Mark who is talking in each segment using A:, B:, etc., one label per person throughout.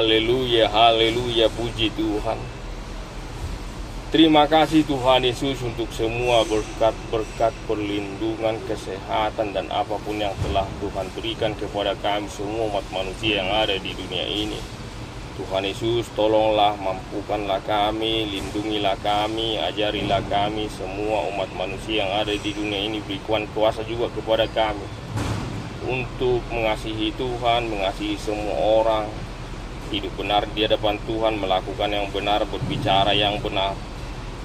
A: Haleluya, haleluya, puji Tuhan. Terima kasih Tuhan Yesus untuk semua berkat-berkat, perlindungan, kesehatan, dan apapun yang telah Tuhan berikan kepada kami semua umat manusia yang ada di dunia ini. Tuhan Yesus, tolonglah, mampukanlah kami, lindungilah kami, ajarilah kami, semua umat manusia yang ada di dunia ini. Berikan kuasa juga kepada kami untuk mengasihi Tuhan, mengasihi semua orang, hidup benar di hadapan Tuhan, melakukan yang benar, berbicara yang benar,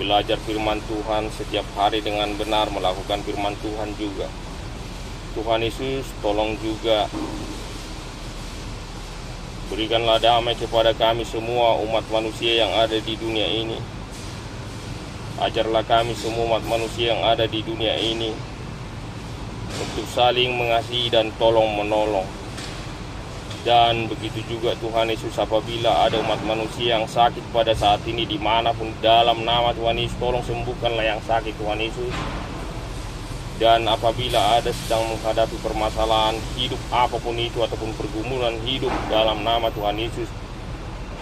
A: belajar firman Tuhan setiap hari dengan benar, melakukan firman Tuhan juga. Tuhan Yesus, tolong juga berikanlah damai kepada kami semua umat manusia yang ada di dunia ini. Ajarlah kami semua umat manusia yang ada di dunia ini untuk saling mengasihi dan tolong menolong. Dan begitu juga Tuhan Yesus, apabila ada umat manusia yang sakit pada saat ini dimanapun, dalam nama Tuhan Yesus, tolong sembuhkanlah yang sakit Tuhan Yesus. Dan apabila ada sedang menghadapi permasalahan hidup apapun itu, ataupun pergumulan hidup, dalam nama Tuhan Yesus,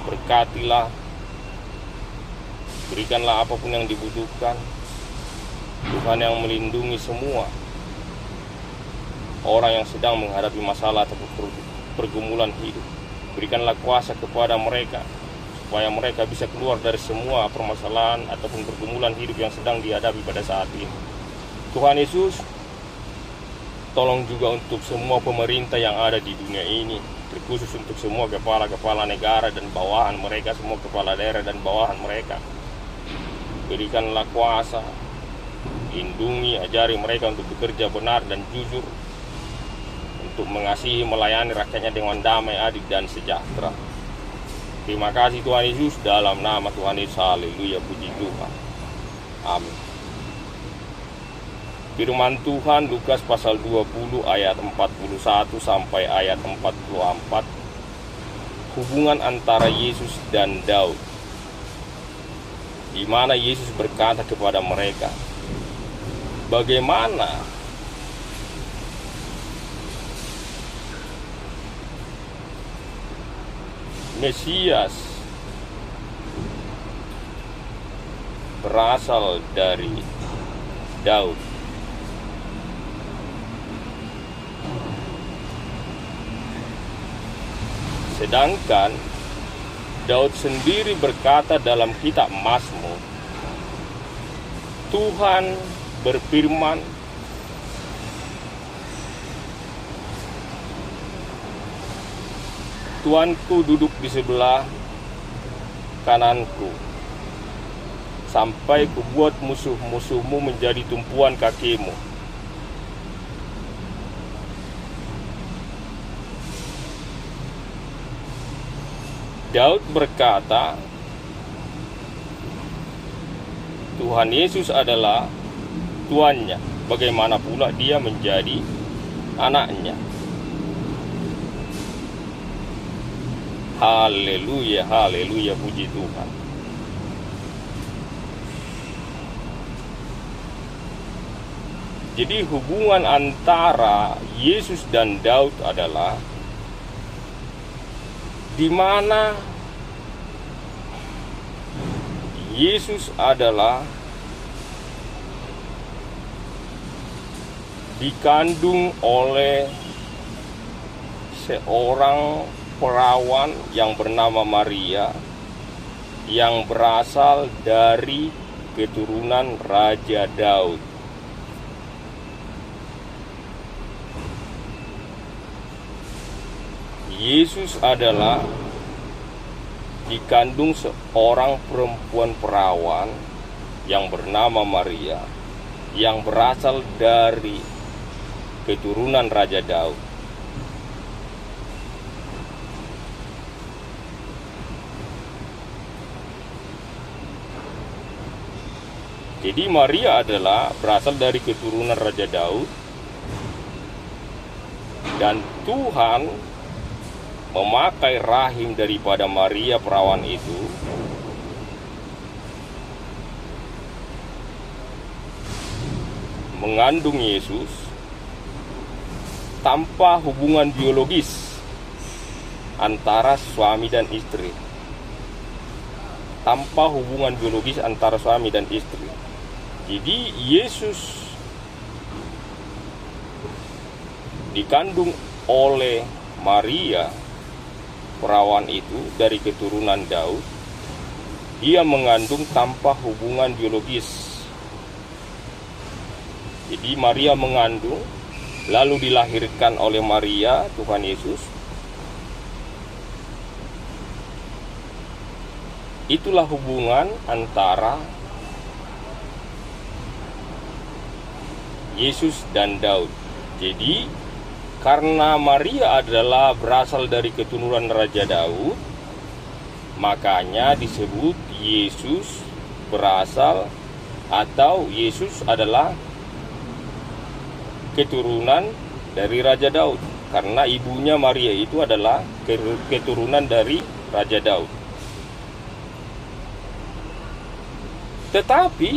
A: berkatilah, berikanlah apapun yang dibutuhkan. Tuhan yang melindungi semua orang yang sedang menghadapi masalah ataupun pergumulan hidup. Berikanlah kuasa kepada mereka supaya mereka bisa keluar dari semua permasalahan ataupun pergumulan hidup yang sedang dihadapi pada saat ini. Tuhan Yesus, tolong juga untuk semua pemerintah yang ada di dunia ini, terkhusus untuk semua kepala-kepala negara dan bawahan mereka, semua kepala daerah dan bawahan mereka. Berikanlah kuasa, lindungi, ajari mereka untuk bekerja benar dan jujur, untuk mengasihi, melayani rakyatnya dengan damai, adil, dan sejahtera. Terima kasih Tuhan Yesus, dalam nama Tuhan Yesus, haleluya, puji Tuhan. Amin. Firman Tuhan Lukas pasal 20 ayat 41 sampai ayat 44. Hubungan antara Yesus dan Daud, di mana Yesus berkata kepada mereka, bagaimana Mesias berasal dari Daud. Sedangkan Daud sendiri berkata dalam kitab Mazmur, Tuhan berfirman, Tuanku duduk di sebelah kananku, sampai kubuat musuh-musuhmu menjadi tumpuan kakimu. Daud berkata, Tuhan Yesus adalah tuannya, bagaimana pula dia menjadi anaknya. Haleluya, haleluya, puji Tuhan. Jadi hubungan antara Yesus dan Daud adalah di mana Yesus adalah dikandung oleh seorang perawan yang bernama Maria, yang berasal dari keturunan Raja Daud. Yesus adalah dikandung seorang perempuan perawan yang bernama Maria, yang berasal dari keturunan Raja Daud. Jadi Maria adalah berasal dari keturunan Raja Daud, dan Tuhan memakai rahim daripada Maria perawan itu mengandung Yesus tanpa hubungan biologis antara suami dan istri, tanpa hubungan biologis antara suami dan istri. Jadi Yesus dikandung oleh Maria, perawan itu, dari keturunan Daud. Dia mengandung tanpa hubungan biologis. Jadi Maria mengandung, lalu dilahirkan oleh Maria Tuhan Yesus. Itulah hubungan antara Yesus dan Daud. Jadi karena Maria adalah berasal dari keturunan Raja Daud, makanya disebut Yesus berasal, atau Yesus adalah keturunan dari Raja Daud, karena ibunya Maria itu adalah keturunan dari Raja Daud. Tetapi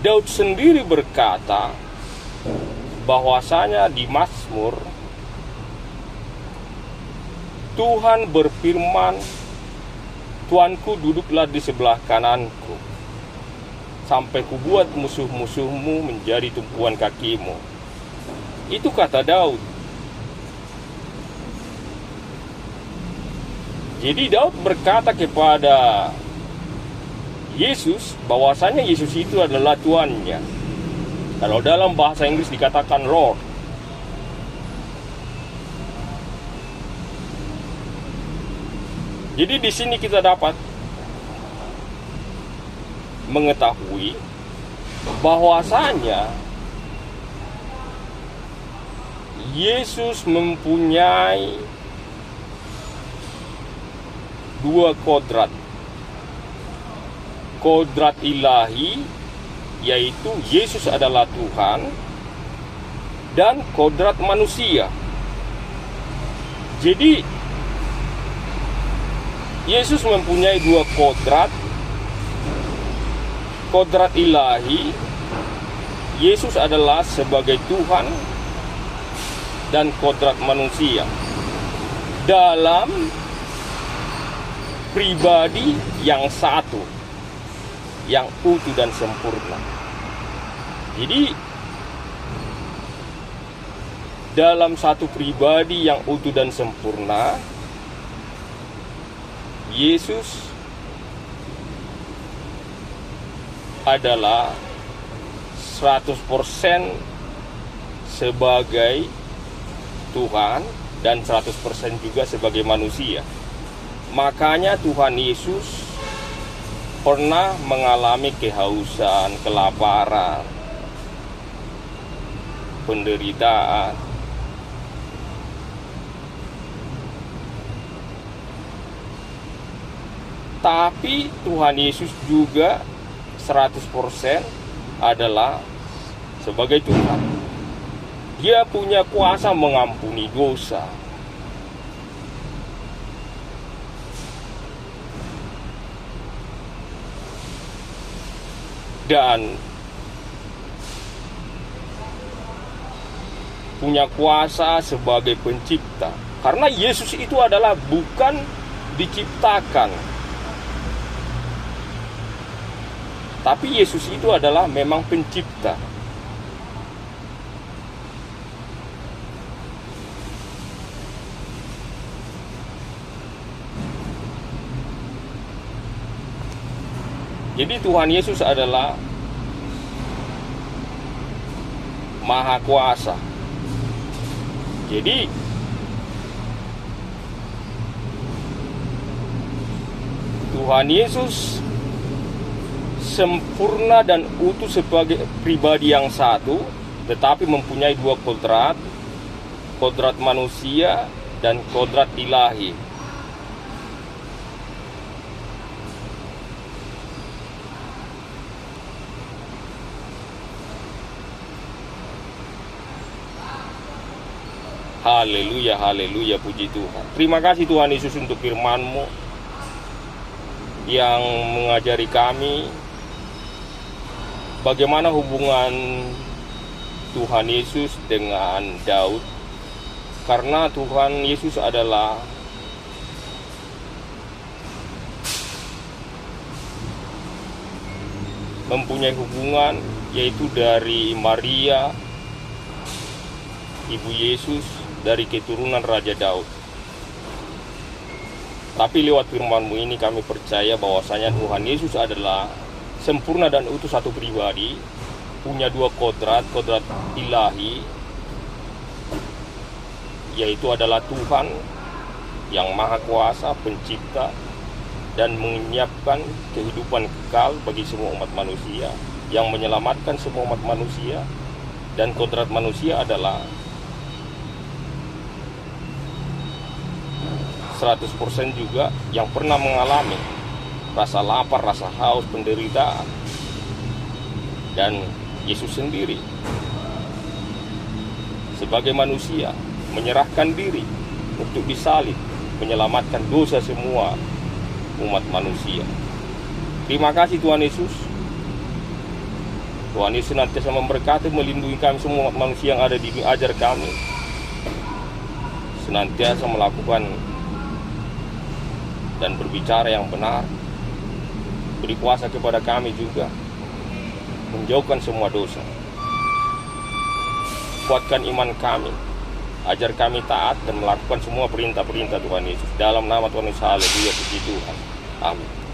A: Daud sendiri berkata bahwasanya di Mazmur, Tuhan berfirman, Tuanku duduklah di sebelah kananku, sampai kubuat musuh-musuhmu menjadi tumpuan kakimu. Itu kata Daud. Jadi Daud berkata kepada Yesus bahwasanya Yesus itu adalah Tuannya. Kalau dalam bahasa Inggris dikatakan Lord. Jadi di sini kita dapat mengetahui bahwasanya Yesus mempunyai dua kodrat. Kodrat ilahi, yaitu Yesus adalah Tuhan, dan kodrat manusia. Jadi Yesus mempunyai dua kodrat. Kodrat ilahi, Yesus adalah sebagai Tuhan, dan kodrat manusia dalam pribadi yang satu, yang utuh dan sempurna. Jadi dalam satu pribadi yang utuh dan sempurna, Yesus adalah 100% sebagai Tuhan dan 100% juga sebagai manusia. Makanya Tuhan Yesus pernah mengalami kehausan, kelaparan, penderitaan. Tapi Tuhan Yesus juga 100% adalah sebagai Tuhan. Dia punya kuasa mengampuni dosa. Dan punya kuasa sebagai pencipta. Karena Yesus itu adalah bukan diciptakan, tapi Yesus itu adalah memang pencipta. Jadi Tuhan Yesus adalah Maha Kuasa. Jadi Tuhan Yesus sempurna dan utuh sebagai pribadi yang satu, tetapi mempunyai dua kodrat, kodrat manusia dan kodrat ilahi. Haleluya, haleluya, puji Tuhan. Terima kasih Tuhan Yesus untuk firman-Mu yang mengajari kami bagaimana hubungan Tuhan Yesus dengan Daud, Karena Tuhan Yesus adalah mempunyai hubungan, yaitu dari Maria, ibu Yesus, dari keturunan Raja Daud. Tapi lewat firman-Mu ini kami percaya bahwasanya Tuhan Yesus adalah sempurna dan utuh satu pribadi, punya dua kodrat ilahi, yaitu adalah Tuhan yang Maha Kuasa, Pencipta, dan menyiapkan kehidupan kekal bagi semua umat manusia, yang menyelamatkan semua umat manusia. Dan kodrat manusia adalah 100% juga yang pernah mengalami rasa lapar, rasa haus, penderitaan. Dan Yesus sendiri sebagai manusia menyerahkan diri untuk disalib, menyelamatkan dosa semua umat manusia. Terima kasih Tuhan Yesus. Tuhan Yesus senantiasa memberkati, melindungi kami semua umat manusia yang ada di dunia. Ajar kami senantiasa melakukan dan berbicara yang benar. Beri kuasa kepada kami juga menjauhkan semua dosa. Kuatkan iman kami, ajar kami taat dan melakukan semua perintah-perintah Tuhan Yesus. Dalam nama Tuhan Yesus, haleluya, puji Tuhan. Amin.